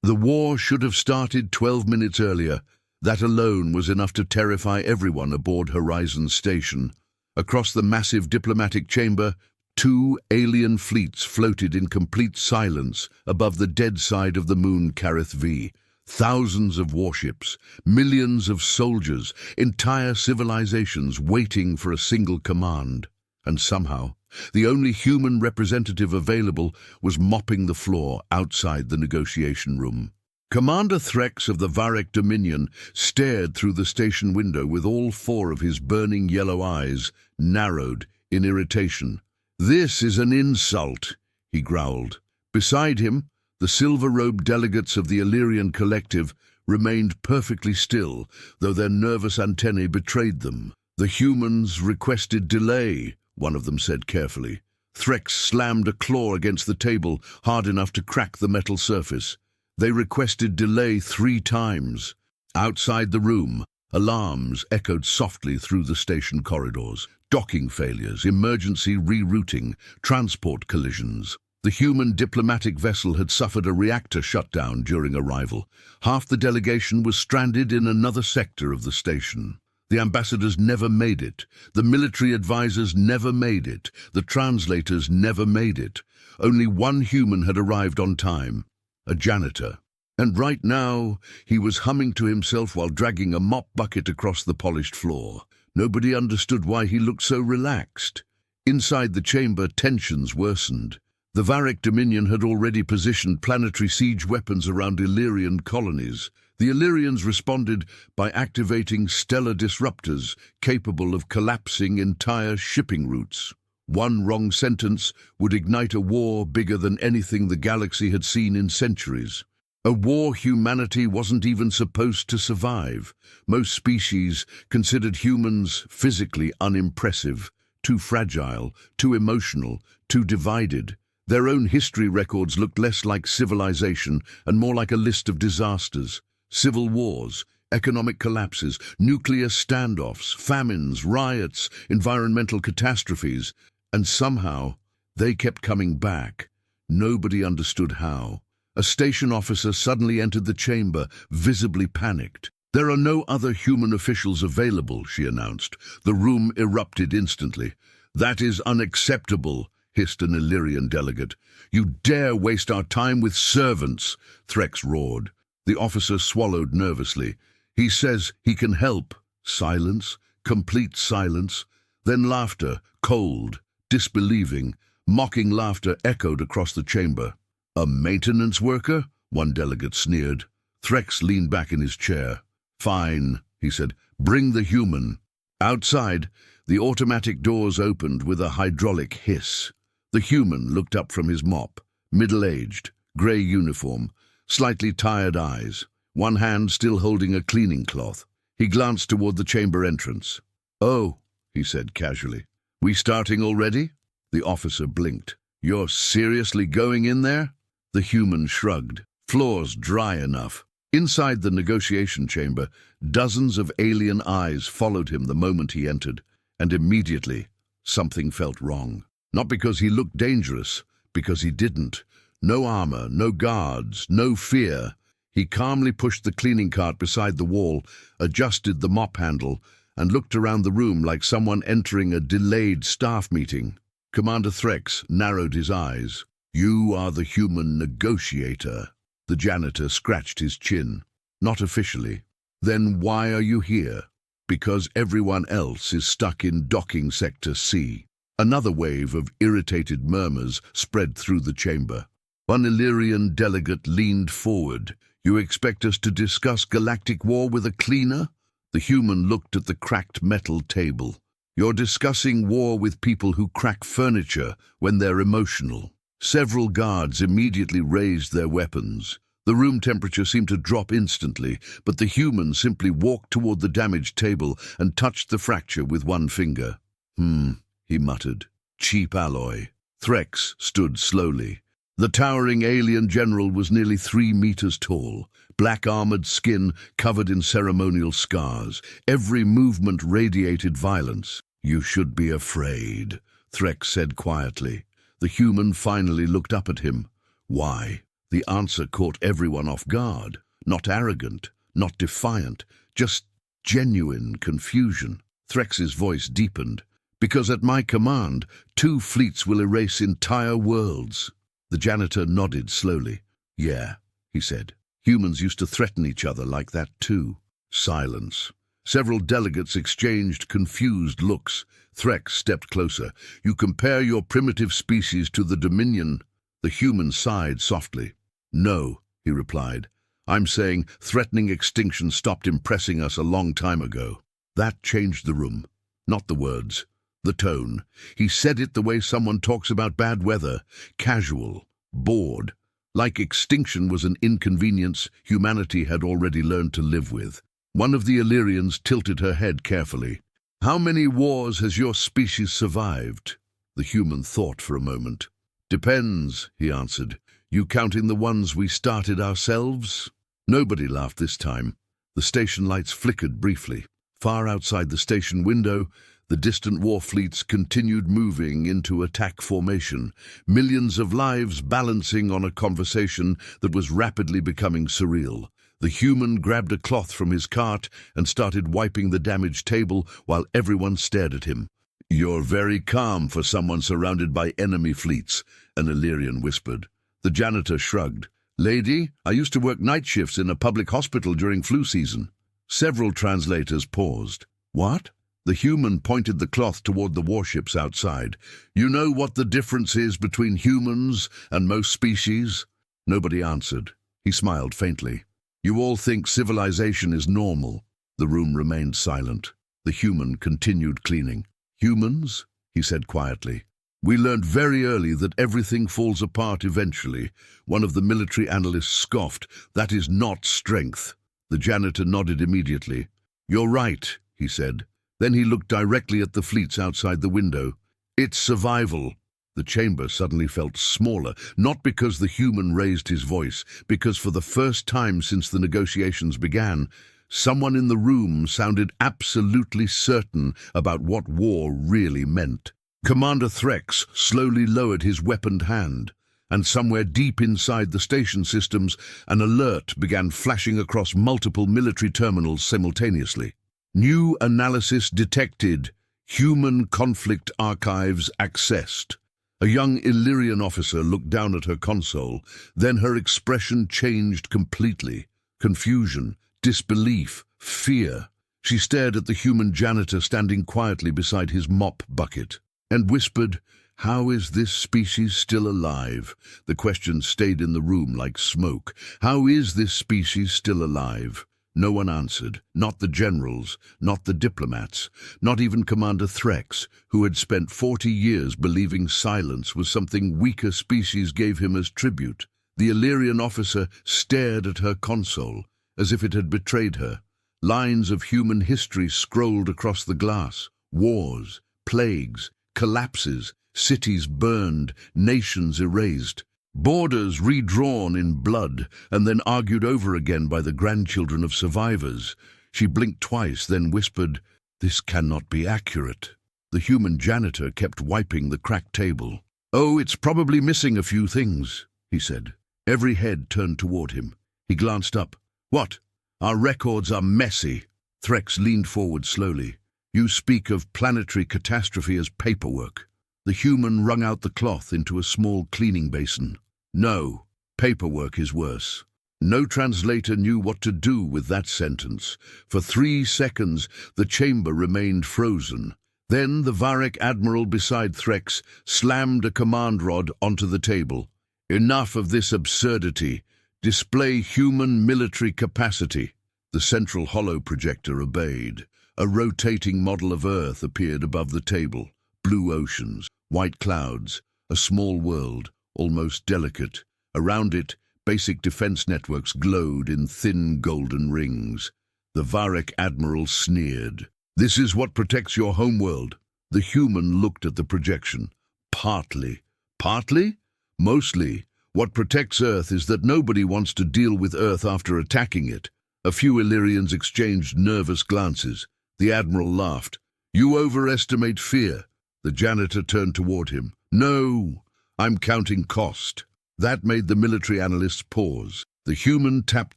The war should have started 12 minutes earlier. That alone was enough to terrify everyone aboard Horizon Station. Across the massive diplomatic chamber, two alien fleets floated in complete silence above the dead side of the moon Carith V. Thousands of warships, millions of soldiers, entire civilizations waiting for a single command. And somehow, the only human representative available was mopping the floor outside the negotiation room. Commander Threx of the Varric Dominion stared through the station window with all four of his burning yellow eyes narrowed in irritation. "This is an insult," he growled. Beside him, the silver-robed delegates of the Illyrian collective remained perfectly still, though their nervous antennae betrayed them. "The humans requested delay," one of them said carefully. Threx slammed a claw against the table, hard enough to crack the metal surface. "They requested delay 3 times. Outside the room, alarms echoed softly through the station corridors. Docking failures, emergency rerouting, transport collisions. The human diplomatic vessel had suffered a reactor shutdown during arrival. Half the delegation was stranded in another sector of the station. The ambassadors never made it. The military advisors never made it. The translators never made it. Only one human had arrived on time, a janitor. And right now, he was humming to himself while dragging a mop bucket across the polished floor. Nobody understood why he looked so relaxed. Inside the chamber, tensions worsened. The Varric Dominion had already positioned planetary siege weapons around Illyrian colonies. The Illyrians responded by activating stellar disruptors capable of collapsing entire shipping routes. One wrong sentence would ignite a war bigger than anything the galaxy had seen in centuries. A war humanity wasn't even supposed to survive. Most species considered humans physically unimpressive, too fragile, too emotional, too divided. Their own history records looked less like civilization and more like a list of disasters. Civil wars, economic collapses, nuclear standoffs, famines, riots, environmental catastrophes. And somehow, they kept coming back. Nobody understood how. A station officer suddenly entered the chamber, visibly panicked. "There are no other human officials available," she announced. The room erupted instantly. "That is unacceptable," hissed an Illyrian delegate. "You dare waste our time with servants," Threx roared. The officer swallowed nervously. "He says he can help." Silence, complete silence. Then laughter, cold, disbelieving, mocking laughter echoed across the chamber. "A maintenance worker?" one delegate sneered. Threx leaned back in his chair. "Fine," he said. "Bring the human." Outside, the automatic doors opened with a hydraulic hiss. The human looked up from his mop, middle-aged, grey uniform, slightly tired eyes, one hand still holding a cleaning cloth. He glanced toward the chamber entrance. "Oh," he said casually. "We starting already?" The officer blinked. "You're seriously going in there?" The human shrugged. "Floor's dry enough." Inside the negotiation chamber, dozens of alien eyes followed him the moment he entered, and immediately something felt wrong. Not because he looked dangerous, because he didn't. No armor, no guards, no fear. He calmly pushed the cleaning cart beside the wall, adjusted the mop handle, and looked around the room like someone entering a delayed staff meeting. Commander Threx narrowed his eyes. "You are the human negotiator." The janitor scratched his chin. "Not officially." "Then why are you here?" "Because everyone else is stuck in docking sector C." Another wave of irritated murmurs spread through the chamber. One Illyrian delegate leaned forward. "You expect us to discuss galactic war with a cleaner?" The human looked at the cracked metal table. "You're discussing war with people who crack furniture when they're emotional." Several guards immediately raised their weapons. The room temperature seemed to drop instantly, but the human simply walked toward the damaged table and touched the fracture with one finger. He muttered. "Cheap alloy." Threx stood slowly. The towering alien general was nearly 3 meters tall, black-armored skin covered in ceremonial scars. Every movement radiated violence. "You should be afraid," Threx said quietly. The human finally looked up at him. "Why?" The answer caught everyone off guard. Not arrogant, not defiant, just genuine confusion. Threx's voice deepened. Because at my command, 2 fleets will erase entire worlds. The janitor nodded slowly. Yeah, he said. Humans used to threaten each other like that too. Silence. Several delegates exchanged confused looks. Threx stepped closer. You compare your primitive species to the Dominion. The human sighed softly. No, he replied. I'm saying threatening extinction stopped impressing us a long time ago. That changed the room. Not the words. The tone. He said it the way someone talks about bad weather. Casual. Bored. Like extinction was an inconvenience humanity had already learned to live with. One of the Illyrians tilted her head carefully. How many wars has your species survived? The human thought for a moment. Depends, he answered. You counting the ones we started ourselves? Nobody laughed this time. The station lights flickered briefly. Far outside the station window, the distant war fleets continued moving into attack formation, millions of lives balancing on a conversation that was rapidly becoming surreal. The human grabbed a cloth from his cart and started wiping the damaged table while everyone stared at him. You're very calm for someone surrounded by enemy fleets, an Illyrian whispered. The janitor shrugged. Lady, I used to work night shifts in a public hospital during flu season. Several translators paused. What? The human pointed the cloth toward the warships outside. You know what the difference is between humans and most species? Nobody answered. He smiled faintly. You all think civilization is normal. The room remained silent. The human continued cleaning. Humans? He said quietly. We learned very early that everything falls apart eventually. One of the military analysts scoffed. That is not strength. The janitor nodded immediately. You're right, he said. Then he looked directly at the fleets outside the window. It's survival. The chamber suddenly felt smaller, not because the human raised his voice, because for the first time since the negotiations began, someone in the room sounded absolutely certain about what war really meant. Commander Threx slowly lowered his weaponed hand, and somewhere deep inside the station systems, an alert began flashing across multiple military terminals simultaneously. New analysis detected. Human conflict archives accessed. A young Illyrian officer looked down at her console, then her expression changed completely. Confusion, disbelief, fear. She stared at the human janitor standing quietly beside his mop bucket, and whispered, How is this species still alive? The question stayed in the room like smoke. How is this species still alive? No one answered, not the generals, not the diplomats, not even Commander Threx, who had spent 40 years believing silence was something weaker species gave him as tribute. The Illyrian officer stared at her console, as if it had betrayed her. Lines of human history scrolled across the glass. Wars, plagues, collapses, cities burned, nations erased. Borders redrawn in blood and then argued over again by the grandchildren of survivors. She blinked twice, then whispered, This cannot be accurate. The human janitor kept wiping the cracked table. Oh, it's probably missing a few things, he said. Every head turned toward him. He glanced up. What? Our records are messy. Threx leaned forward slowly. You speak of planetary catastrophe as paperwork. The human wrung out the cloth into a small cleaning basin. No, paperwork is worse. No translator knew what to do with that sentence. For 3 seconds, the chamber remained frozen. Then the Varric admiral beside Threx slammed a command rod onto the table. Enough of this absurdity. Display human military capacity. The central hollow projector obeyed. A rotating model of Earth appeared above the table. Blue oceans, white clouds, a small world, almost delicate. Around it, basic defense networks glowed in thin golden rings. The Varric admiral sneered. This is what protects your homeworld. The human looked at the projection. Partly. Partly? Mostly. What protects Earth is that nobody wants to deal with Earth after attacking it. A few Illyrians exchanged nervous glances. The admiral laughed. You overestimate fear. The janitor turned toward him. No, I'm counting cost. That made the military analysts pause. The human tapped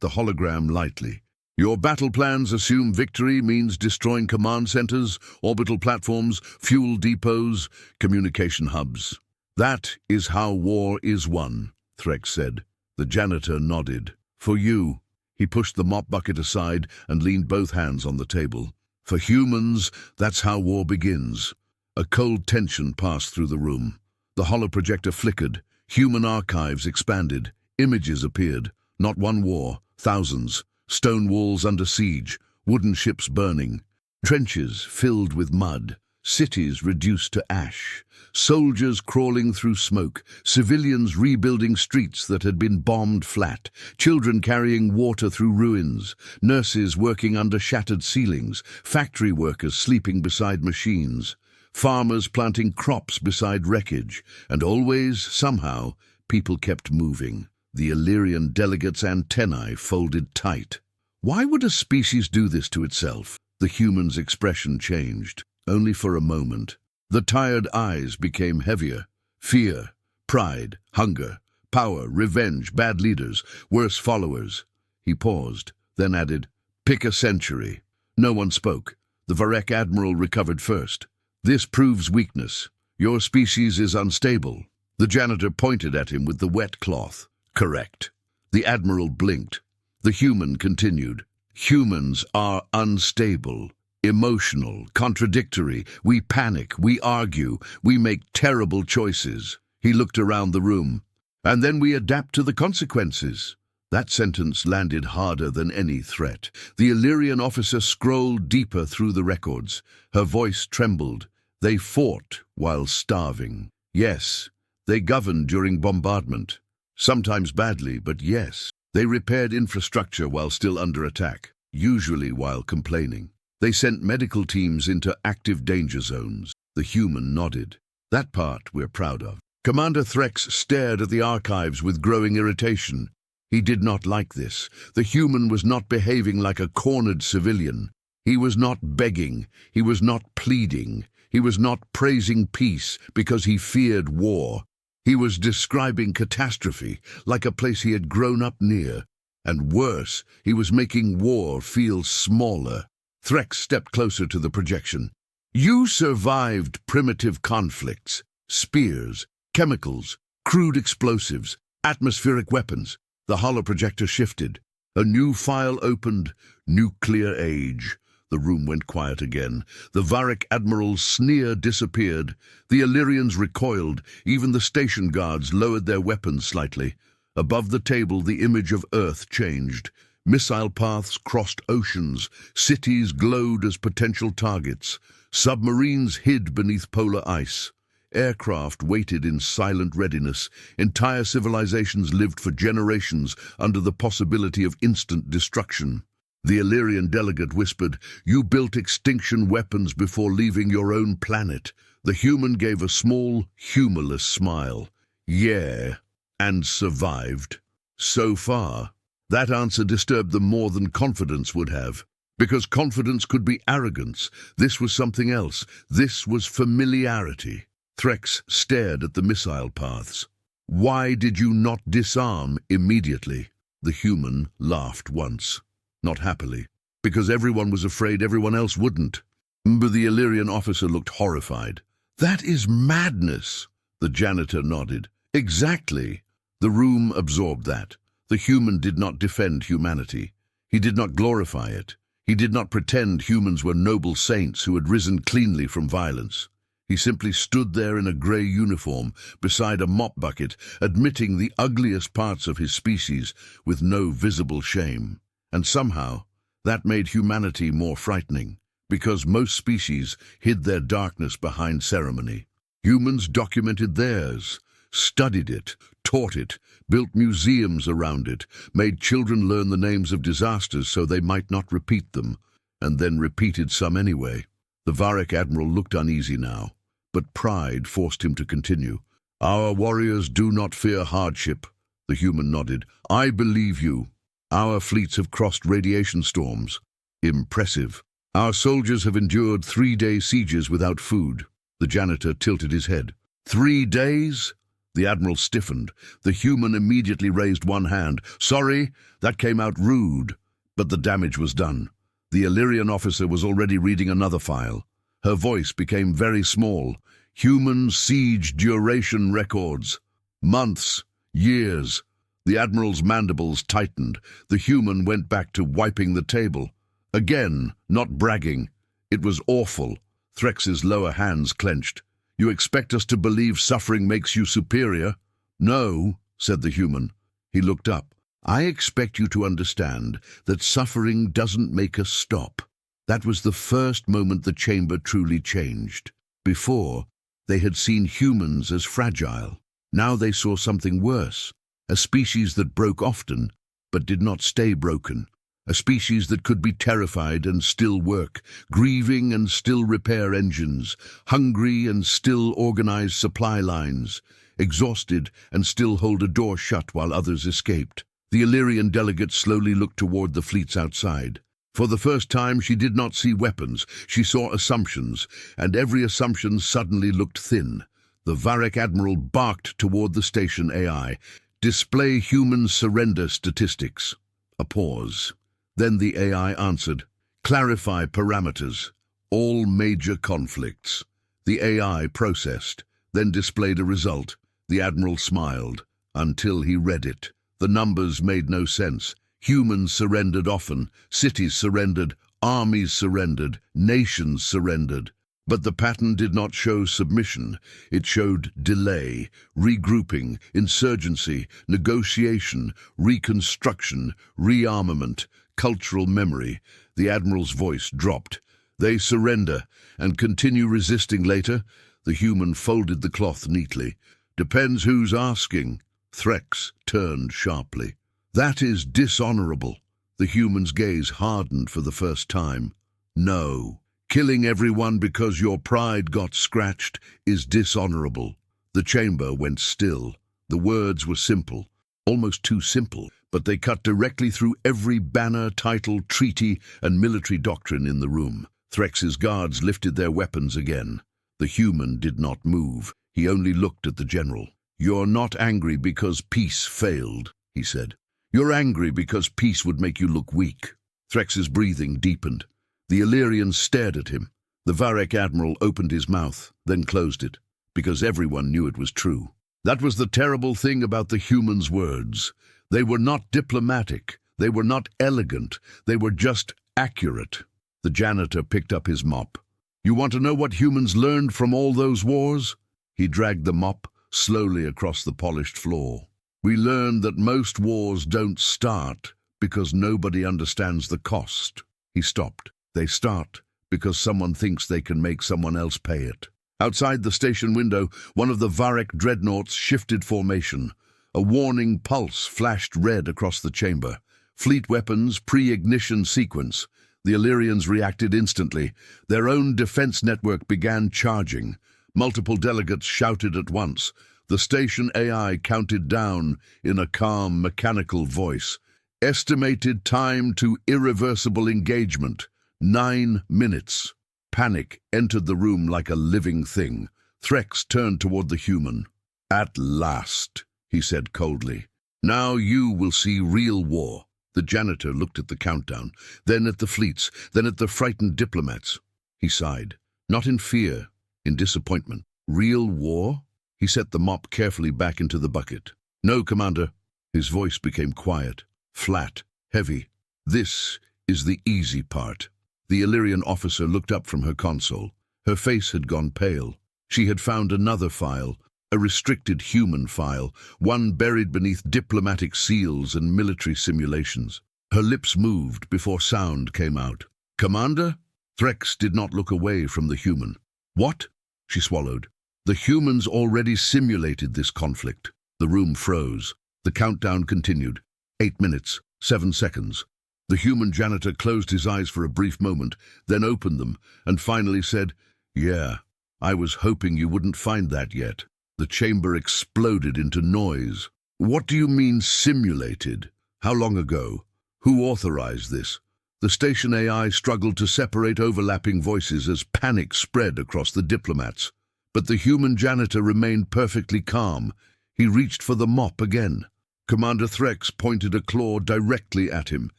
the hologram lightly. Your battle plans assume victory means destroying command centers, orbital platforms, fuel depots, communication hubs. That is how war is won, Threx said. The janitor nodded. For you. He pushed the mop bucket aside and leaned both hands on the table. For humans, that's how war begins. A cold tension passed through the room. The holoprojector flickered. Human archives expanded. Images appeared. Not one war, thousands. Stone walls under siege, wooden ships burning, trenches filled with mud, cities reduced to ash, soldiers crawling through smoke, civilians rebuilding streets that had been bombed flat, children carrying water through ruins, nurses working under shattered ceilings, factory workers sleeping beside machines, farmers planting crops beside wreckage, and always, somehow, people kept moving. The Illyrian delegate's antennae folded tight. Why would a species do this to itself? The human's expression changed, only for a moment. The tired eyes became heavier. Fear, pride, hunger, power, revenge, bad leaders, worse followers. He paused, then added, "Pick a century." No one spoke. The Varek admiral recovered first. "This proves weakness. Your species is unstable." The janitor pointed at him with the wet cloth. "Correct." The admiral blinked. The human continued. "Humans are unstable, emotional, contradictory. We panic, we argue, we make terrible choices." He looked around the room. "And then we adapt to the consequences." That sentence landed harder than any threat. The Illyrian officer scrolled deeper through the records. Her voice trembled. They fought while starving. Yes, they governed during bombardment. Sometimes badly, but yes. They repaired infrastructure while still under attack, usually while complaining. They sent medical teams into active danger zones. The human nodded. That part we're proud of. Commander Threx stared at the archives with growing irritation. He did not like this. The human was not behaving like a cornered civilian. He was not begging. He was not pleading. He was not praising peace because he feared war. He was describing catastrophe, like a place he had grown up near. And worse, he was making war feel smaller. Threx stepped closer to the projection. "You survived primitive conflicts, spears, chemicals, crude explosives, atmospheric weapons." The holoprojector shifted. A new file opened. Nuclear age. The room went quiet again. The Varek admiral's sneer disappeared. The Illyrians recoiled. Even the station guards lowered their weapons slightly. Above the table, the image of Earth changed. Missile paths crossed oceans. Cities glowed as potential targets. Submarines hid beneath polar ice. Aircraft waited in silent readiness. Entire civilizations lived for generations under the possibility of instant destruction. The Illyrian delegate whispered, "You built extinction weapons before leaving your own planet." The human gave a small, humorless smile. "Yeah, and survived." So far. That answer disturbed them more than confidence would have. Because confidence could be arrogance. This was something else. This was familiarity. Threx stared at the missile paths. "Why did you not disarm immediately?" The human laughed once. Not happily, because everyone was afraid everyone else wouldn't. But the Illyrian officer looked horrified. "That is madness." The janitor nodded. "Exactly." The room absorbed that. The human did not defend humanity. He did not glorify it. He did not pretend humans were noble saints who had risen cleanly from violence. He simply stood there in a grey uniform, beside a mop bucket, admitting the ugliest parts of his species with no visible shame. And somehow, that made humanity more frightening, because most species hid their darkness behind ceremony. Humans documented theirs, studied it, taught it, built museums around it, made children learn the names of disasters so they might not repeat them, and then repeated some anyway. The Varek admiral looked uneasy now, but pride forced him to continue. "Our warriors do not fear hardship." The human nodded. "I believe you. Our fleets have crossed radiation storms. Impressive. Our soldiers have endured 3-day sieges without food." The janitor tilted his head. 3 days? The Admiral stiffened. The human immediately raised one hand. "Sorry, that came out rude." But the damage was done. The Illyrian officer was already reading another file. Her voice became very small. "Human siege duration records. Months, years." The Admiral's mandibles tightened. The human went back to wiping the table. Again, not bragging. It was awful. Threx's lower hands clenched. "You expect us to believe suffering makes you superior?" "No," said the human. He looked up. "I expect you to understand that suffering doesn't make us stop." That was the first moment the chamber truly changed. Before, they had seen humans as fragile. Now they saw something worse. A species that broke often, but did not stay broken. A species that could be terrified and still work, grieving and still repair engines, hungry and still organize supply lines, exhausted and still hold a door shut while others escaped. The Illyrian delegate slowly looked toward the fleets outside. For the first time, she did not see weapons. She saw assumptions, and every assumption suddenly looked thin. The Varric Admiral barked toward the station AI. "Display human surrender statistics." A pause. Then the AI answered. "Clarify parameters. All major conflicts." The AI processed, then displayed a result. The Admiral smiled, until he read it. The numbers made no sense. Humans surrendered often, cities surrendered, armies surrendered, nations surrendered. But the pattern did not show submission. It showed delay, regrouping, insurgency, negotiation, reconstruction, rearmament, cultural memory. The Admiral's voice dropped. "They surrender and continue resisting later." The human folded the cloth neatly. "Depends who's asking." Threx turned sharply. "That is dishonorable." The human's gaze hardened for the first time. "No. Killing everyone because your pride got scratched is dishonorable." The chamber went still. The words were simple, almost too simple, but they cut directly through every banner, title, treaty, and military doctrine in the room. Threx's guards lifted their weapons again. The human did not move. He only looked at the general. "You're not angry because peace failed," he said. "You're angry because peace would make you look weak." Threx's breathing deepened. The Illyrians stared at him. The Varric Admiral opened his mouth, then closed it, because everyone knew it was true. That was the terrible thing about the humans' words. They were not diplomatic. They were not elegant. They were just accurate. The janitor picked up his mop. "You want to know what humans learned from all those wars?" He dragged the mop slowly across the polished floor. "We learned that most wars don't start because nobody understands the cost." He stopped. They start because someone thinks they can make someone else pay it. Outside the station window, one of the Varric dreadnoughts shifted formation. A warning pulse flashed red across the chamber. Fleet weapons, pre-ignition sequence. The Illyrians reacted instantly. Their own defense network began charging. Multiple delegates shouted at once. The station AI counted down in a calm, mechanical voice. "Estimated time to irreversible engagement, 9 minutes." Panic entered the room like a living thing. Threx turned toward the human. "At last," he said coldly. "Now you will see real war." The janitor looked at the countdown, then at the fleets, then at the frightened diplomats. He sighed, not in fear, in disappointment. "Real war?" He set the mop carefully back into the bucket. "No, Commander." His voice became quiet, flat, heavy. "This is the easy part." The Illyrian officer looked up from her console. Her face had gone pale. She had found another file, a restricted human file, one buried beneath diplomatic seals and military simulations. Her lips moved before sound came out. "Commander?" Threx did not look away from the human. "What?" She swallowed. "The humans already simulated this conflict." The room froze. The countdown continued. 8 minutes, 7 seconds. The human janitor closed his eyes for a brief moment, then opened them, and finally said, "Yeah, I was hoping you wouldn't find that yet." The chamber exploded into noise. "What do you mean simulated? How long ago? Who authorized this?" The station AI struggled to separate overlapping voices as panic spread across the diplomats. But the human janitor remained perfectly calm. He reached for the mop again. Commander Threx pointed a claw directly at him.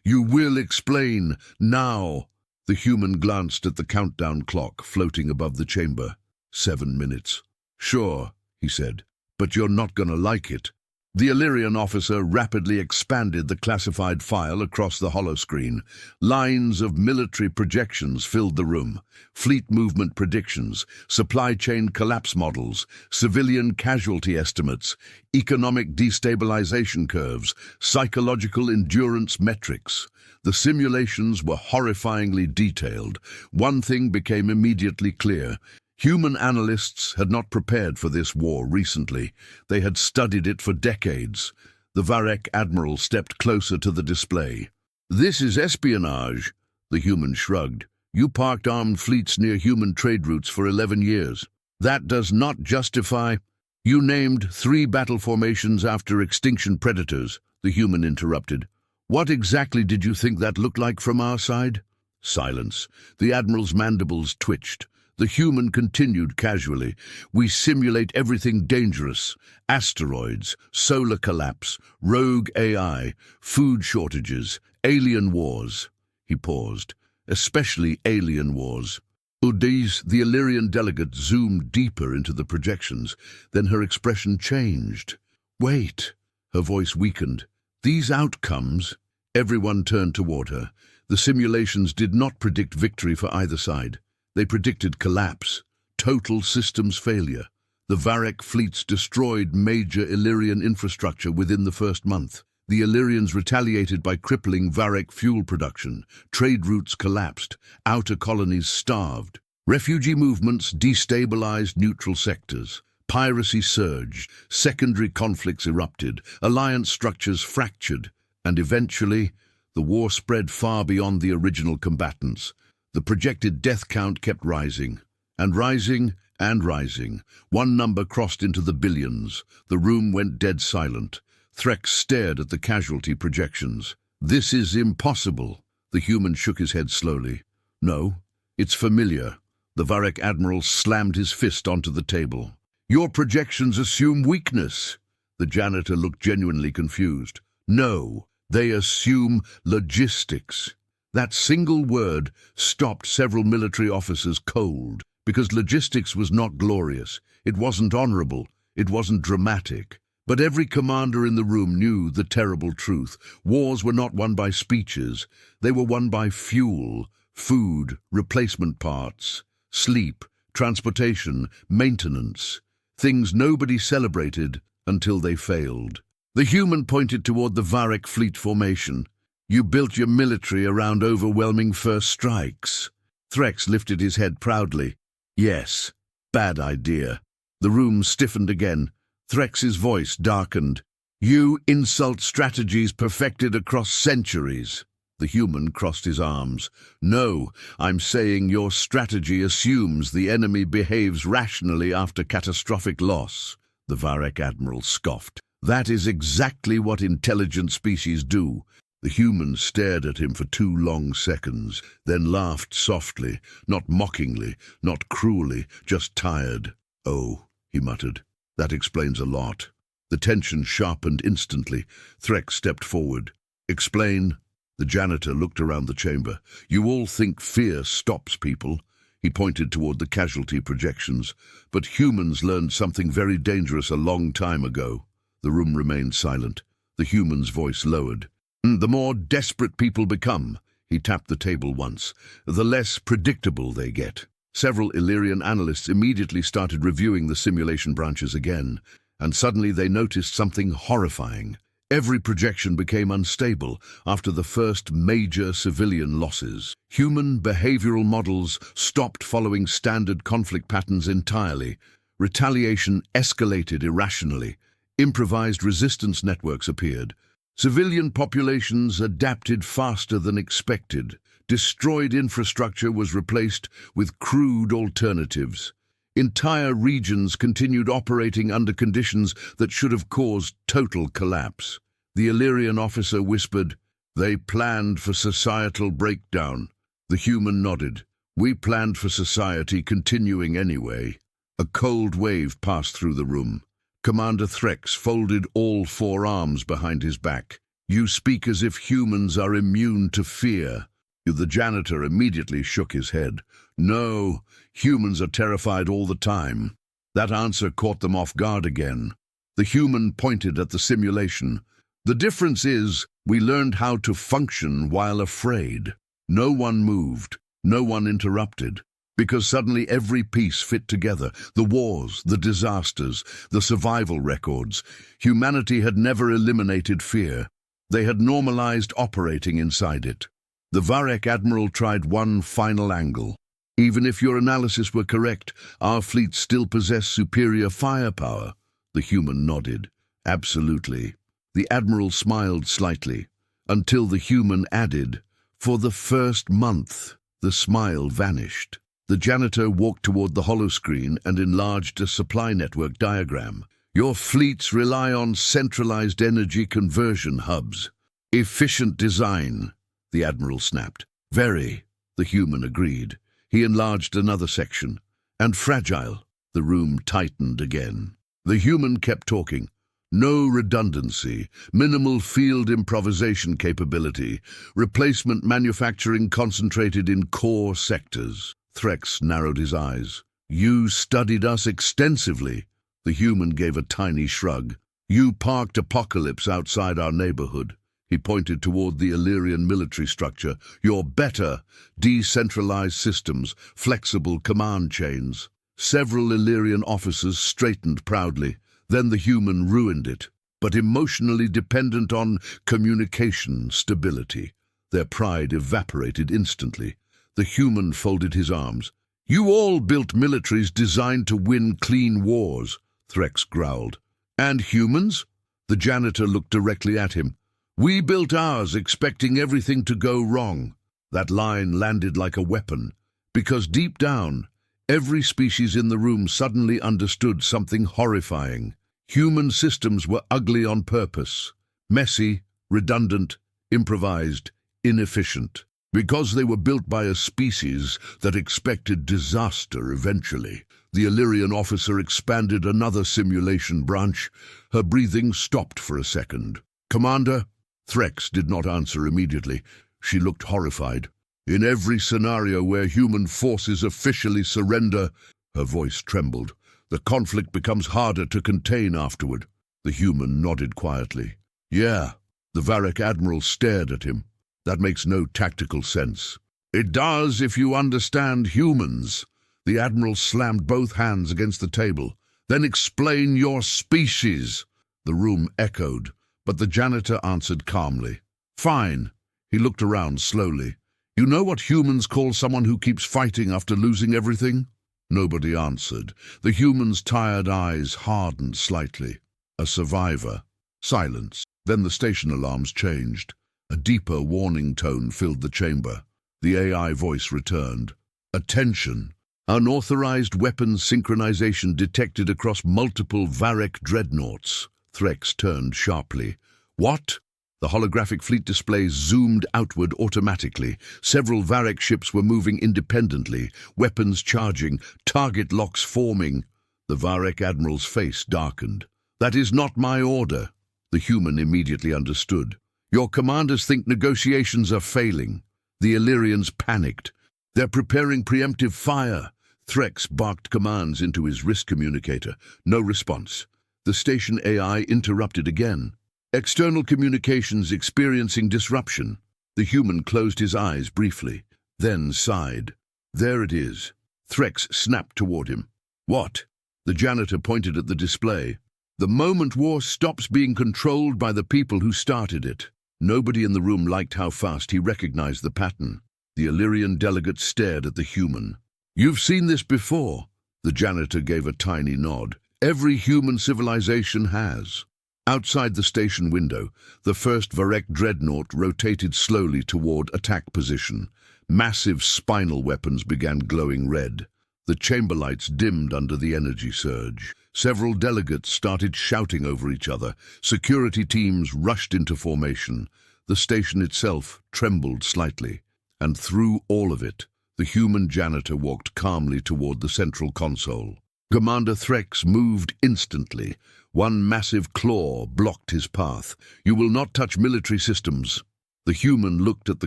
"You will explain, now." The human glanced at the countdown clock floating above the chamber. 7 minutes. "Sure," he said, "but you're not gonna like it." The Illyrian officer rapidly expanded the classified file across the holoscreen. Lines of military projections filled the room. Fleet movement predictions, supply chain collapse models, civilian casualty estimates, economic destabilization curves, psychological endurance metrics. The simulations were horrifyingly detailed. One thing became immediately clear. Human analysts had not prepared for this war recently. They had studied it for decades. The Varek admiral stepped closer to the display. "This is espionage," the human shrugged. "You parked armed fleets near human trade routes for 11 years. That does not justify—" "You named 3 battle formations after extinction predators," the human interrupted. "What exactly did you think that looked like from our side?" Silence. The admiral's mandibles twitched. The human continued casually. "We simulate everything dangerous. Asteroids, solar collapse, rogue AI, food shortages, alien wars." He paused. "Especially alien wars." Udise, the Illyrian delegate, zoomed deeper into the projections. Then her expression changed. "Wait." Her voice weakened. "These outcomes—" Everyone turned toward her. The simulations did not predict victory for either side. They predicted collapse, total systems failure. The Varek fleets destroyed major Illyrian infrastructure within the first month. The Illyrians retaliated by crippling Varek fuel production. Trade routes collapsed. Outer colonies starved. Refugee movements destabilized neutral sectors. Piracy surged. Secondary conflicts erupted. Alliance structures fractured. And eventually, the war spread far beyond the original combatants. The projected death count kept rising, and rising, and rising. One number crossed into the billions. The room went dead silent. Threx stared at the casualty projections. "This is impossible." The human shook his head slowly. "No, it's familiar." The Varek admiral slammed his fist onto the table. "Your projections assume weakness." The janitor looked genuinely confused. "No, they assume logistics." That single word stopped several military officers cold, because logistics was not glorious, it wasn't honorable, it wasn't dramatic. But every commander in the room knew the terrible truth. Wars were not won by speeches, they were won by fuel, food, replacement parts, sleep, transportation, maintenance, things nobody celebrated until they failed. The human pointed toward the Varek fleet formation. "You built your military around overwhelming first strikes." Threx lifted his head proudly. "Yes, bad idea." The room stiffened again. Threx's voice darkened. "You insult strategies perfected across centuries." The human crossed his arms. "No, I'm saying your strategy assumes the enemy behaves rationally after catastrophic loss." The Varek admiral scoffed. "That is exactly what intelligent species do." The human stared at him for 2 long seconds, then laughed softly, not mockingly, not cruelly, just tired. "Oh," he muttered, "that explains a lot." The tension sharpened instantly. Threx stepped forward. "Explain." The janitor looked around the chamber. "You all think fear stops people." He pointed toward the casualty projections. "But humans learned something very dangerous a long time ago." The room remained silent. The human's voice lowered. "The more desperate people become," he tapped the table once, "the less predictable they get." Several Illyrian analysts immediately started reviewing the simulation branches again, and suddenly they noticed something horrifying. Every projection became unstable after the first major civilian losses. Human behavioral models stopped following standard conflict patterns entirely. Retaliation escalated irrationally. Improvised resistance networks appeared. Civilian populations adapted faster than expected. Destroyed infrastructure was replaced with crude alternatives. Entire regions continued operating under conditions that should have caused total collapse. The Illyrian officer whispered, "They planned for societal breakdown." The human nodded. "We planned for society continuing anyway." A cold wave passed through the room. Commander Threx folded all four arms behind his back. "You speak as if humans are immune to fear." The janitor immediately shook his head. "No, humans are terrified all the time." That answer caught them off guard again. The human pointed at the simulation. "The difference is, we learned how to function while afraid." No one moved, no one interrupted, because suddenly every piece fit together. The wars, the disasters, the survival records. Humanity had never eliminated fear. They had normalized operating inside it. The Varek admiral tried one final angle. "Even if your analysis were correct, our fleet still possessed superior firepower." The human nodded. "Absolutely." The admiral smiled slightly, until the human added, "For the first month." The smile vanished. The janitor walked toward the holoscreen and enlarged a supply network diagram. "Your fleets rely on centralized energy conversion hubs." "Efficient design," the admiral snapped. "Very," the human agreed. He enlarged another section. "And fragile." The room tightened again. The human kept talking. "No redundancy, minimal field improvisation capability, replacement manufacturing concentrated in core sectors." Threx narrowed his eyes. "You studied us extensively." The human gave a tiny shrug. "You parked Apocalypse outside our neighborhood." He pointed toward the Illyrian military structure. "Your better, decentralized systems, flexible command chains." Several Illyrian officers straightened proudly. Then the human ruined it, but emotionally dependent on communication stability. Their pride evaporated instantly. The human folded his arms. "You all built militaries designed to win clean wars," Threx growled. "And humans?" The janitor looked directly at him. "We built ours expecting everything to go wrong." That line landed like a weapon, because deep down, every species in the room suddenly understood something horrifying. Human systems were ugly on purpose, messy, redundant, improvised, inefficient, because they were built by a species that expected disaster eventually. The Illyrian officer expanded another simulation branch. Her breathing stopped for a second. "Commander?" Threx did not answer immediately. She looked horrified. "In every scenario where human forces officially surrender," her voice trembled, "the conflict becomes harder to contain afterward." The human nodded quietly. "Yeah." The Varek admiral stared at him. "That makes no tactical sense." "It does if you understand humans." The admiral slammed both hands against the table. "Then explain your species." The room echoed, but the janitor answered calmly. "Fine." He looked around slowly. "You know what humans call someone who keeps fighting after losing everything?" Nobody answered. The human's tired eyes hardened slightly. "A survivor." Silence. Then the station alarms changed. A deeper warning tone filled the chamber. The AI voice returned. "Attention. Unauthorized weapons synchronization detected across multiple Varek dreadnoughts." Threx turned sharply. "What?" The holographic fleet displays zoomed outward automatically. Several Varek ships were moving independently, weapons charging, target locks forming. The Varek admiral's face darkened. "That is not my order." The human immediately understood. "Your commanders think negotiations are failing." The Illyrians panicked. "They're preparing preemptive fire." Threx barked commands into his wrist communicator. No response. The station AI interrupted again. "External communications experiencing disruption." The human closed his eyes briefly, then sighed. "There it is." Threx snapped toward him. "What?" The janitor pointed at the display. "The moment war stops being controlled by the people who started it." Nobody in the room liked how fast he recognized the pattern. The Illyrian delegate stared at the human. "You've seen this before." The janitor gave a tiny nod. "Every human civilization has." Outside the station window, the first Varek dreadnought rotated slowly toward attack position. Massive spinal weapons began glowing red. The chamber lights dimmed under the energy surge. Several delegates started shouting over each other. Security teams rushed into formation. The station itself trembled slightly. And through all of it, the human janitor walked calmly toward the central console. Commander Threx moved instantly. One massive claw blocked his path. "You will not touch military systems." The human looked at the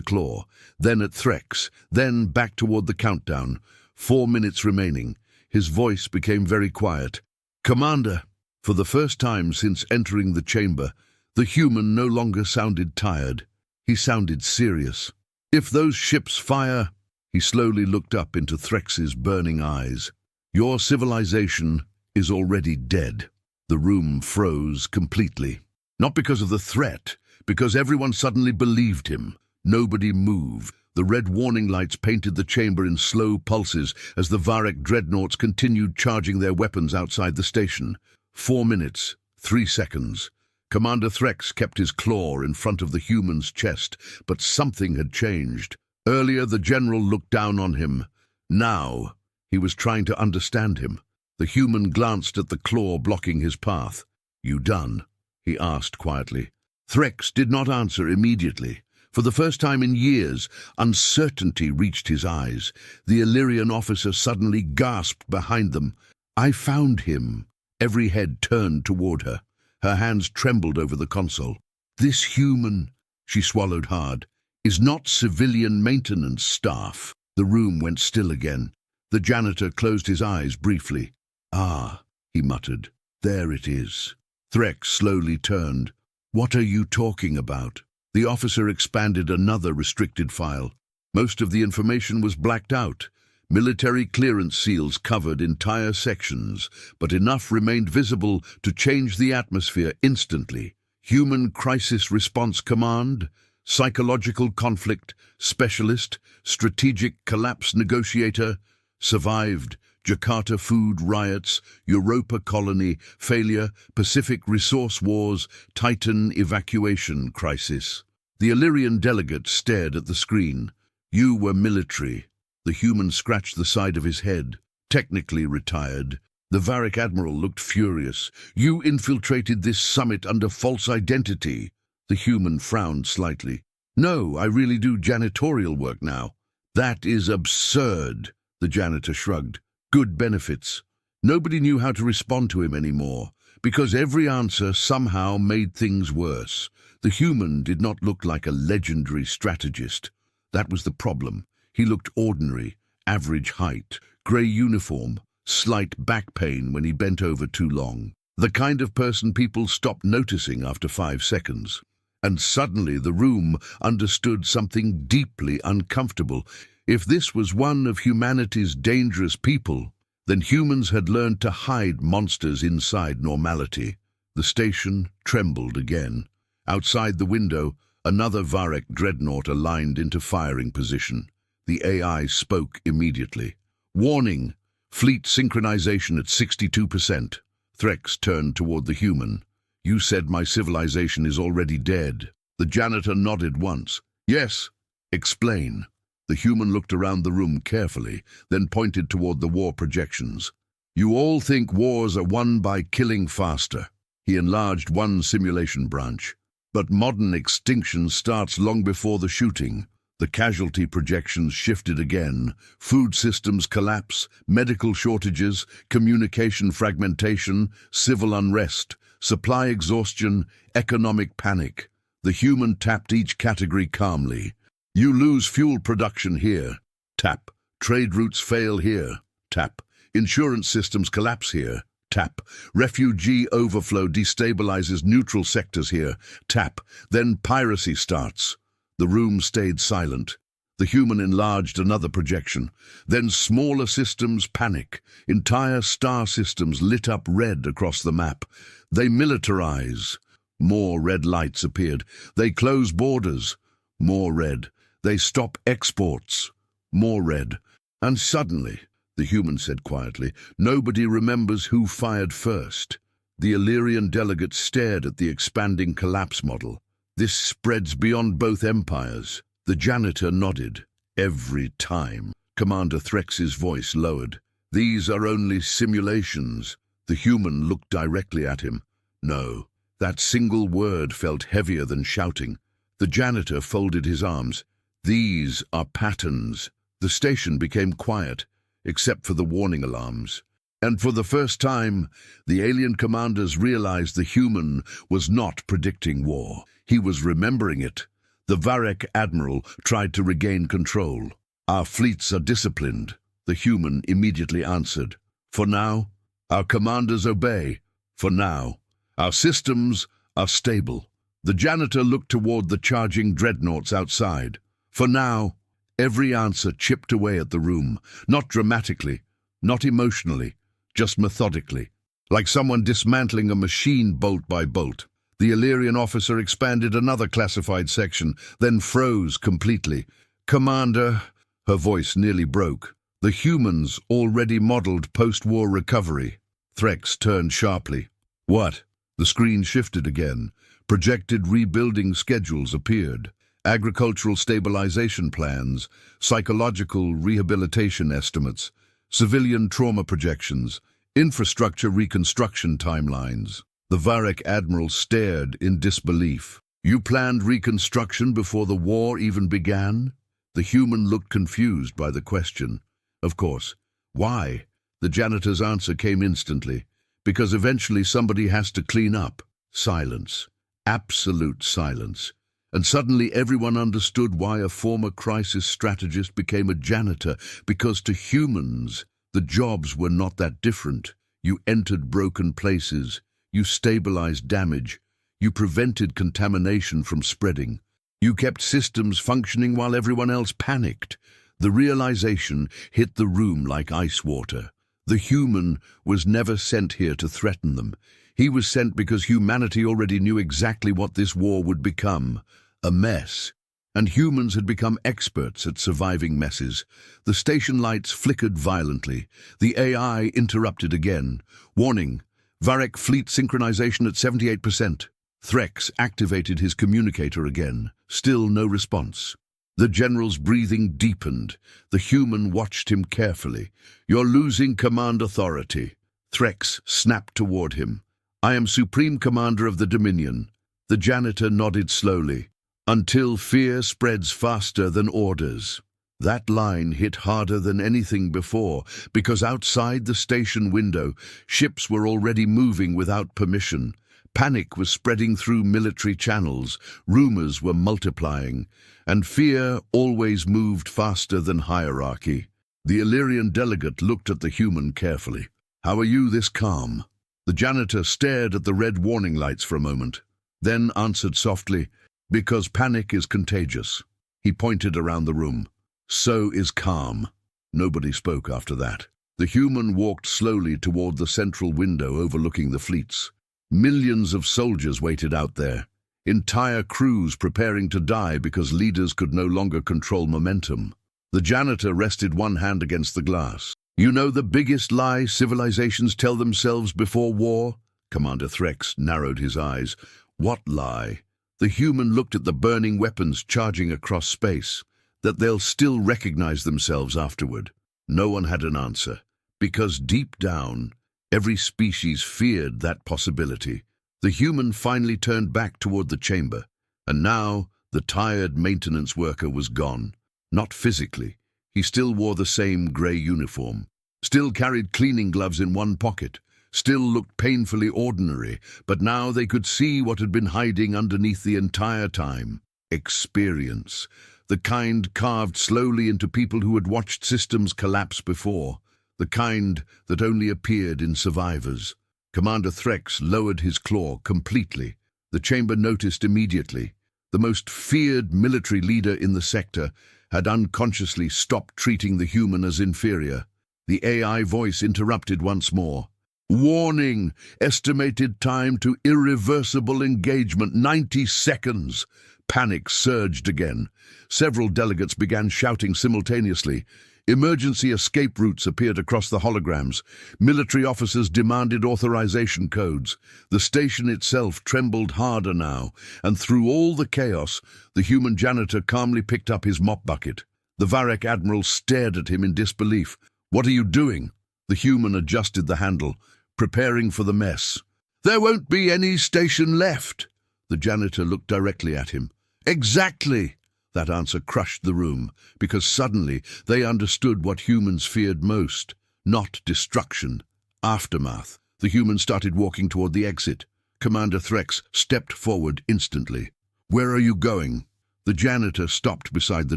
claw, then at Threx, then back toward the countdown. 4 minutes remaining. His voice became very quiet. "Commander." For the first time since entering the chamber, the human no longer sounded tired. He sounded serious. "If those ships fire—" He slowly looked up into Threx's burning eyes. "Your civilization is already dead." The room froze completely. Not because of the threat, because everyone suddenly believed him. Nobody moved. The red warning lights painted the chamber in slow pulses as the Varek dreadnoughts continued charging their weapons outside the station. 4 minutes, 3 seconds. Commander Threx kept his claw in front of the human's chest, but something had changed. Earlier, the general looked down on him. Now, he was trying to understand him. The human glanced at the claw blocking his path. "You done?" he asked quietly. Threx did not answer immediately. For the first time in years, uncertainty reached his eyes. The Illyrian officer suddenly gasped behind them. "I found him." Every head turned toward her. Her hands trembled over the console. "This human," she swallowed hard, "is not civilian maintenance staff." The room went still again. The janitor closed his eyes briefly. "Ah," he muttered, "there it is." Threx slowly turned. "What are you talking about?" The officer expanded another restricted file. Most of the information was blacked out. Military clearance seals covered entire sections, but enough remained visible to change the atmosphere instantly. Human Crisis Response Command, Psychological Conflict Specialist, Strategic Collapse Negotiator, Survived, Jakarta Food Riots, Europa Colony Failure, Pacific Resource Wars, Titan Evacuation Crisis. The Illyrian delegate stared at the screen. "You were military." The human scratched the side of his head. "Technically retired." The Varek admiral looked furious. "You infiltrated this summit under false identity." The human frowned slightly. "No, I really do janitorial work now." "That is absurd." The janitor shrugged. "Good benefits." Nobody knew how to respond to him anymore, because every answer somehow made things worse. The human did not look like a legendary strategist. That was the problem. He looked ordinary, average height, grey uniform, slight back pain when he bent over too long. The kind of person people stopped noticing after 5 seconds. And suddenly the room understood something deeply uncomfortable. If this was one of humanity's dangerous people, then humans had learned to hide monsters inside normality. The station trembled again. Outside the window, another Varek dreadnought aligned into firing position. The AI spoke immediately. "Warning! Fleet synchronization at 62%. Threx turned toward the human. "You said my civilization is already dead." The janitor nodded once. "Yes." "Explain." The human looked around the room carefully, then pointed toward the war projections. "You all think wars are won by killing faster." He enlarged one simulation branch. "But modern extinction starts long before the shooting." The casualty projections shifted again. Food systems collapse, medical shortages, communication fragmentation, civil unrest, supply exhaustion, economic panic. The human tapped each category calmly. "You lose fuel production here." Tap. "Trade routes fail here." Tap. "Insurance systems collapse here." Tap. "Refugee overflow destabilizes neutral sectors here." Tap. "Then piracy starts." The room stayed silent. The human enlarged another projection. Then smaller systems panic. Entire star systems lit up red across the map. They militarize. More red lights appeared. They close borders. More red. They stop exports. More red. And suddenly, the human said quietly, nobody remembers who fired first. The Illyrian delegate stared at the expanding collapse model. "This spreads beyond both empires." The janitor nodded. "Every time." Commander Threx's voice lowered. "These are only simulations." The human looked directly at him. "No." That single word felt heavier than shouting. The janitor folded his arms. "These are patterns." The station became quiet, except for the warning alarms. And for the first time, the alien commanders realized the human was not predicting war. He was remembering it. The Varek admiral tried to regain control. "Our fleets are disciplined," the human immediately answered. "For now, our commanders obey. For now, our systems are stable." The janitor looked toward the charging dreadnoughts outside. For now, every answer chipped away at the room, not dramatically, not emotionally, just methodically, like someone dismantling a machine bolt by bolt. The Illyrian officer expanded another classified section, then froze completely. "Commander," her voice nearly broke. "The humans already modeled post-war recovery." Threx turned sharply. "What?" The screen shifted again. Projected rebuilding schedules appeared. Agricultural stabilization plans, psychological rehabilitation estimates, civilian trauma projections, infrastructure reconstruction timelines. The Varek admiral stared in disbelief. "You planned reconstruction before the war even began?" The human looked confused by the question. "Of course. Why?" The janitor's answer came instantly. "Because eventually somebody has to clean up." Silence. Absolute silence. And suddenly everyone understood why a former crisis strategist became a janitor, because to humans, the jobs were not that different. You entered broken places. You stabilized damage. You prevented contamination from spreading. You kept systems functioning while everyone else panicked. The realization hit the room like ice water. The human was never sent here to threaten them. He was sent because humanity already knew exactly what this war would become: a mess. And humans had become experts at surviving messes. The station lights flickered violently. The AI interrupted again. "Warning. Varek fleet synchronization at 78%. Threx activated his communicator again. Still no response. The general's breathing deepened. The human watched him carefully. "You're losing command authority." Threx snapped toward him. "I am Supreme Commander of the Dominion." The janitor nodded slowly. "Until fear spreads faster than orders." That line hit harder than anything before, because outside the station window, ships were already moving without permission. Panic was spreading through military channels, rumors were multiplying, and fear always moved faster than hierarchy. The Illyrian delegate looked at the human carefully. "How are you this calm?" The janitor stared at the red warning lights for a moment, then answered softly, "Because panic is contagious." He pointed around the room. "So is calm." Nobody spoke after that. The human walked slowly toward the central window overlooking the fleets. Millions of soldiers waited out there, entire crews preparing to die because leaders could no longer control momentum. The janitor rested one hand against the glass. "You know the biggest lie civilizations tell themselves before war?" Commander Threx narrowed his eyes. "What lie?" The human looked at the burning weapons charging across space. "That they'll still recognize themselves afterward." No one had an answer, because deep down, every species feared that possibility. The human finally turned back toward the chamber, and now the tired maintenance worker was gone. Not physically. He still wore the same grey uniform, still carried cleaning gloves in one pocket, still looked painfully ordinary, but now they could see what had been hiding underneath the entire time. Experience. The kind carved slowly into people who had watched systems collapse before. The kind that only appeared in survivors. Commander Threx lowered his claw completely. The chamber noticed immediately. The most feared military leader in the sector had unconsciously stopped treating the human as inferior. The AI voice interrupted once more. "Warning! Estimated time to irreversible engagement, 90 seconds. Panic surged again. Several delegates began shouting simultaneously. Emergency escape routes appeared across the holograms. Military officers demanded authorization codes. The station itself trembled harder now, and through all the chaos, the human janitor calmly picked up his mop bucket. The Varek admiral stared at him in disbelief. "What are you doing?" The human adjusted the handle, preparing for the mess. "There won't be any station left." The janitor looked directly at him. "Exactly." That answer crushed the room, because suddenly they understood what humans feared most. Not destruction, Aftermath. The human started walking toward the exit. Commander Threx stepped forward instantly. "Where are you going?" The janitor stopped beside the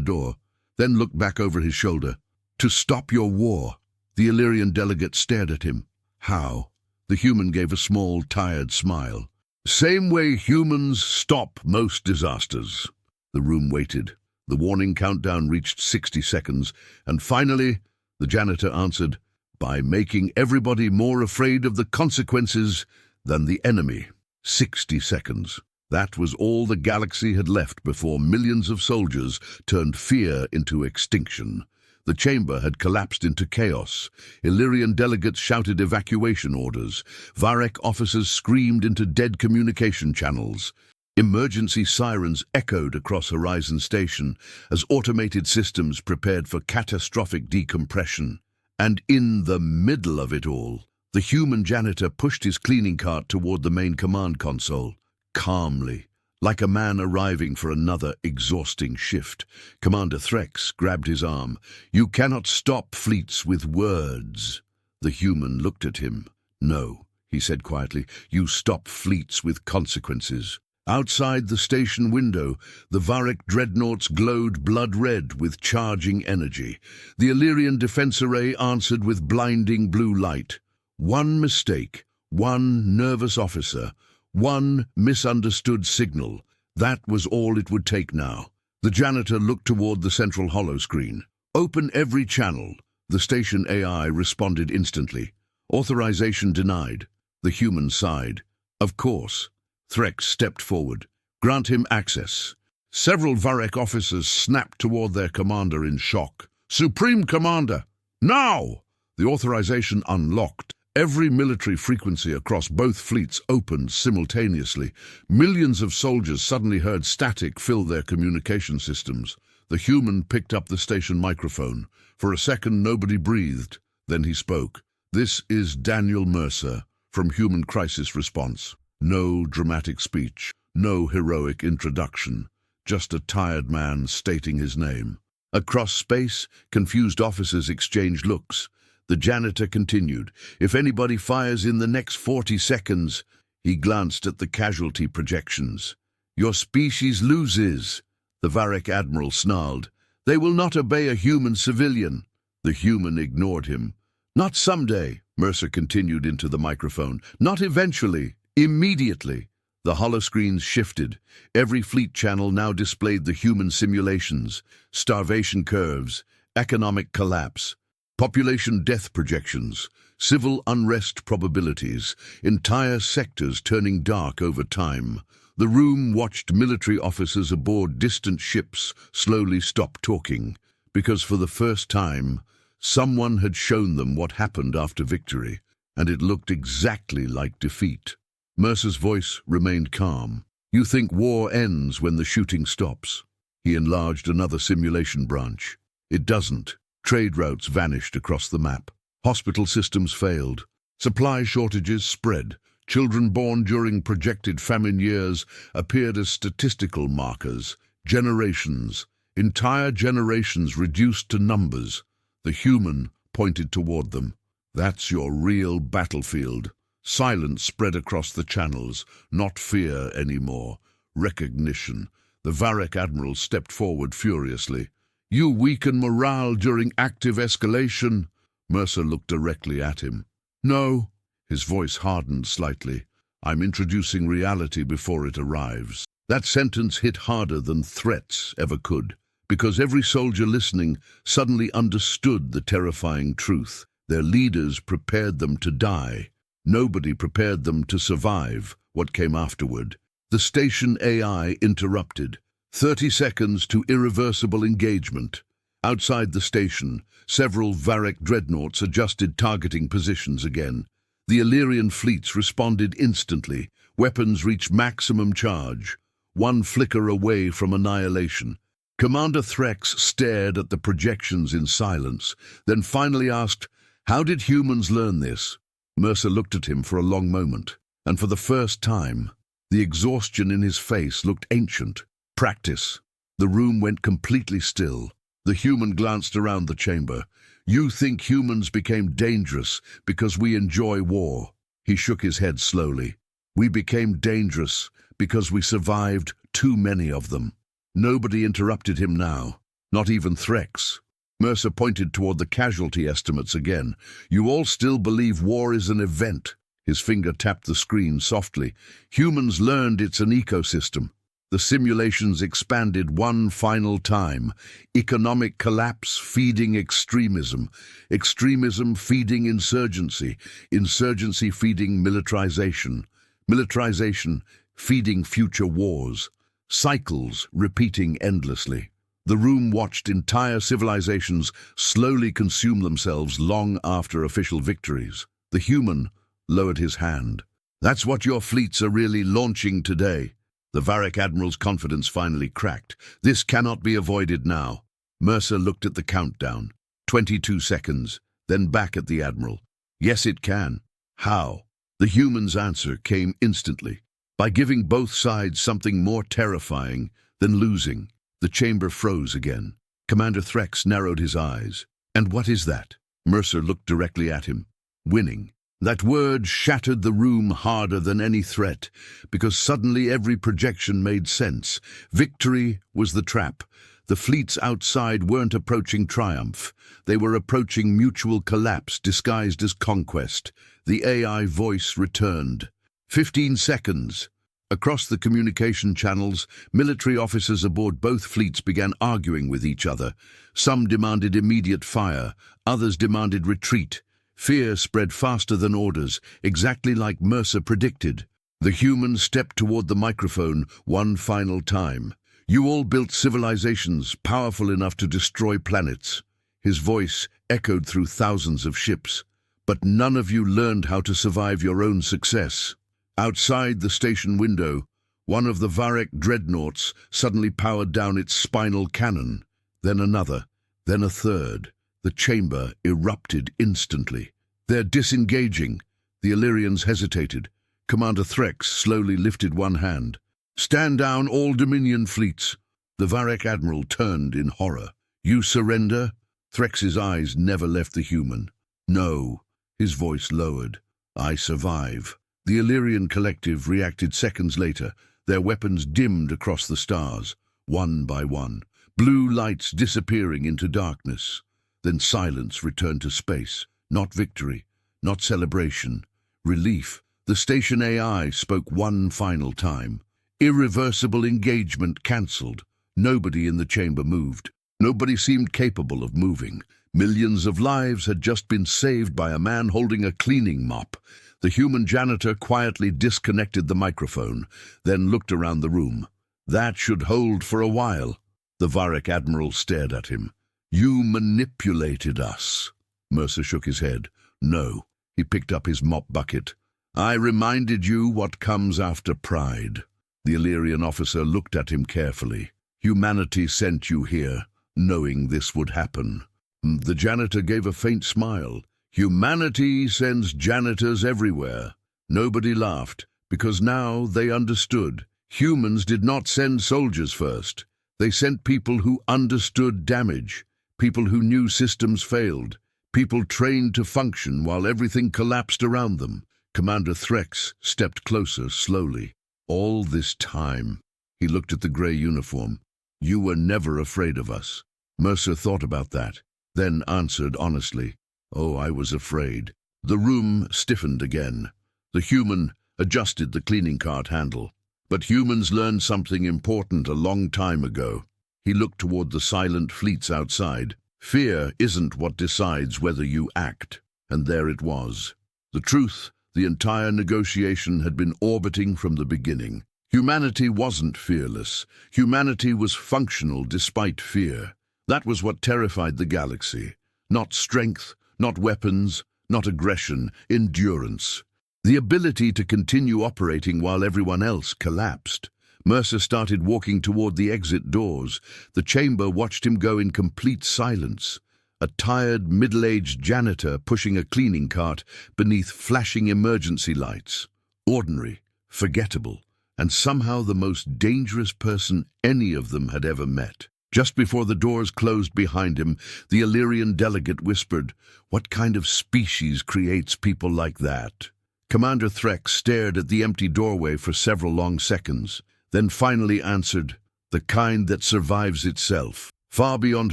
door, then looked back over his shoulder. "To stop your war." The Illyrian delegate stared at him. "How?" The human gave a small, tired smile. "Same way humans stop most disasters." The room waited. The warning countdown reached 60 seconds, and finally, the janitor answered, "By making everybody more afraid of the consequences than the enemy." 60 seconds. That was all the galaxy had left before millions of soldiers turned fear into extinction. The chamber had collapsed into chaos. Illyrian delegates shouted evacuation orders. Varek officers screamed into dead communication channels. Emergency sirens echoed across Horizon Station as automated systems prepared for catastrophic decompression. And in the middle of it all, the human janitor pushed his cleaning cart toward the main command console. Calmly, like a man arriving for another exhausting shift, Commander Threx grabbed his arm. "You cannot stop fleets with words." The human looked at him. "No," he said quietly, "you stop fleets with consequences." Outside the station window, the Varek dreadnoughts glowed blood-red with charging energy. The Illyrian defense array answered with blinding blue light. One mistake, one nervous officer, one misunderstood signal. That was all it would take now. The janitor looked toward the central holoscreen. "Open every channel." The station AI responded instantly. "Authorization denied." The human sighed. "Of course." Threx stepped forward. "Grant him access." Several Varek officers snapped toward their commander in shock. "Supreme Commander, now!" The authorization unlocked. Every military frequency across both fleets opened simultaneously. Millions of soldiers suddenly heard static fill their communication systems. The human picked up the station microphone. For a second, nobody breathed. Then he spoke. "This is Daniel Mercer from Human Crisis Response." No dramatic speech, no heroic introduction, just a tired man stating his name. Across space, confused officers exchanged looks. The janitor continued, "If anybody fires in the next 40 seconds, he glanced at the casualty projections. "Your species loses," the Varek admiral snarled. "They will not obey a human civilian." The human ignored him. "Not someday," Mercer continued into the microphone. "Not eventually. Immediately." The holoscreens shifted. Every fleet channel now displayed the human simulations, starvation curves, economic collapse, population death projections, civil unrest probabilities, entire sectors turning dark over time. The room watched military officers aboard distant ships slowly stop talking, because for the first time, someone had shown them what happened after victory, and it looked exactly like defeat. Mercer's voice remained calm. "You think war ends when the shooting stops?" He enlarged another simulation branch. "It doesn't." Trade routes vanished across the map. Hospital systems failed. Supply shortages spread. Children born during projected famine years appeared as statistical markers. Generations, entire generations reduced to numbers. The human pointed toward them. "That's your real battlefield." Silence spread across the channels. Not fear anymore. Recognition. The Varek admiral stepped forward furiously. "You weaken morale during active escalation." Mercer looked directly at him. "No." His voice hardened slightly. "I'm introducing reality before it arrives." That sentence hit harder than threats ever could, because every soldier listening suddenly understood the terrifying truth. Their leaders prepared them to die. Nobody prepared them to survive what came afterward. The station AI interrupted. 30 seconds to irreversible engagement. Outside the station, several Varek dreadnoughts adjusted targeting positions again. The Illyrian fleets responded instantly. Weapons reached maximum charge, one flicker away from annihilation. Commander Threx stared at the projections in silence, then finally asked, "How did humans learn this?" Mercer looked at him for a long moment, and for the first time, the exhaustion in his face looked ancient. "Practice." The room went completely still. The human glanced around the chamber. You think humans became dangerous because we enjoy war. He shook his head slowly. We became dangerous because we survived too many of them. Nobody interrupted him now, not even Threx. Mercer pointed toward the casualty estimates again. You all still believe war is an event. His finger tapped the screen softly. Humans learned it's an ecosystem. The simulations expanded one final time. Economic collapse feeding extremism. Extremism feeding insurgency. Insurgency feeding militarization. Militarization feeding future wars. Cycles repeating endlessly. The room watched entire civilizations slowly consume themselves long after official victories. The human lowered his hand. That's what your fleets are really launching today. The Varric Admiral's confidence finally cracked. This cannot be avoided now. Mercer looked at the countdown. 22 seconds, then back at the Admiral. Yes, it can. How? The human's answer came instantly. By giving both sides something more terrifying than losing. The chamber froze again. Commander Threx narrowed his eyes. And what is that? Mercer looked directly at him. Winning. That word shattered the room harder than any threat, because suddenly every projection made sense. Victory was the trap. The fleets outside weren't approaching triumph. They were approaching mutual collapse disguised as conquest. The AI voice returned. 15 seconds. Across the communication channels, military officers aboard both fleets began arguing with each other. Some demanded immediate fire, others demanded retreat. Fear spread faster than orders, exactly like Mercer predicted. The human stepped toward the microphone one final time. You all built civilizations powerful enough to destroy planets. His voice echoed through thousands of ships. But none of you learned how to survive your own success. Outside the station window, one of the Varric dreadnoughts suddenly powered down its spinal cannon. Then another, then a third. The chamber erupted instantly. They're disengaging. The Illyrians hesitated. Commander Threx slowly lifted one hand. Stand down, all Dominion fleets. The Varric Admiral turned in horror. You surrender? Threx's eyes never left the human. No. His voice lowered. I survive. The Illyrian collective reacted seconds later. Their weapons dimmed across the stars, one by one. Blue lights disappearing into darkness. Then silence returned to space. Not victory, not celebration. Relief. The station AI spoke one final time. Irreversible engagement cancelled. Nobody in the chamber moved. Nobody seemed capable of moving. Millions of lives had just been saved by a man holding a cleaning mop. The human janitor quietly disconnected the microphone, then looked around the room. That should hold for a while. The Varric Admiral stared at him. You manipulated us. Mercer shook his head. No. He picked up his mop bucket. I reminded you what comes after pride. The Illyrian officer looked at him carefully. Humanity sent you here, knowing this would happen. The janitor gave a faint smile. Humanity sends janitors everywhere. Nobody laughed, because now they understood. Humans did not send soldiers first. They sent people who understood damage. People who knew systems failed. People trained to function while everything collapsed around them. Commander Threx stepped closer slowly. All this time, he looked at the grey uniform. You were never afraid of us. Mercer thought about that, then answered honestly. Oh, I was afraid. The room stiffened again. The human adjusted the cleaning cart handle. But humans learned something important a long time ago. He looked toward the silent fleets outside. Fear isn't what decides whether you act. And there it was. The truth, the entire negotiation had been orbiting from the beginning. Humanity wasn't fearless. Humanity was functional despite fear. That was what terrified the galaxy. Not strength, not weapons, not aggression, endurance. The ability to continue operating while everyone else collapsed. Mercer started walking toward the exit doors. The chamber watched him go in complete silence. A tired, middle-aged janitor pushing a cleaning cart beneath flashing emergency lights. Ordinary, forgettable, and somehow the most dangerous person any of them had ever met. Just before the doors closed behind him, the Illyrian delegate whispered, "What kind of species creates people like that?" Commander Threx stared at the empty doorway for several long seconds, then finally answered, "The kind that survives itself." Far beyond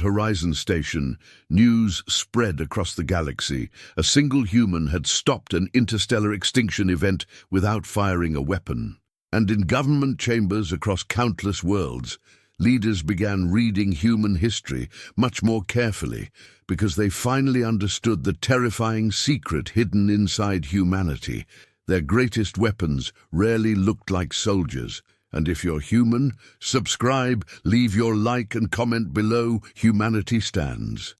Horizon Station, news spread across the galaxy. A single human had stopped an interstellar extinction event without firing a weapon. And in government chambers across countless worlds, leaders began reading human history much more carefully because they finally understood the terrifying secret hidden inside humanity. Their greatest weapons rarely looked like soldiers. And if you're human, subscribe, leave your like and comment below. Humanity stands.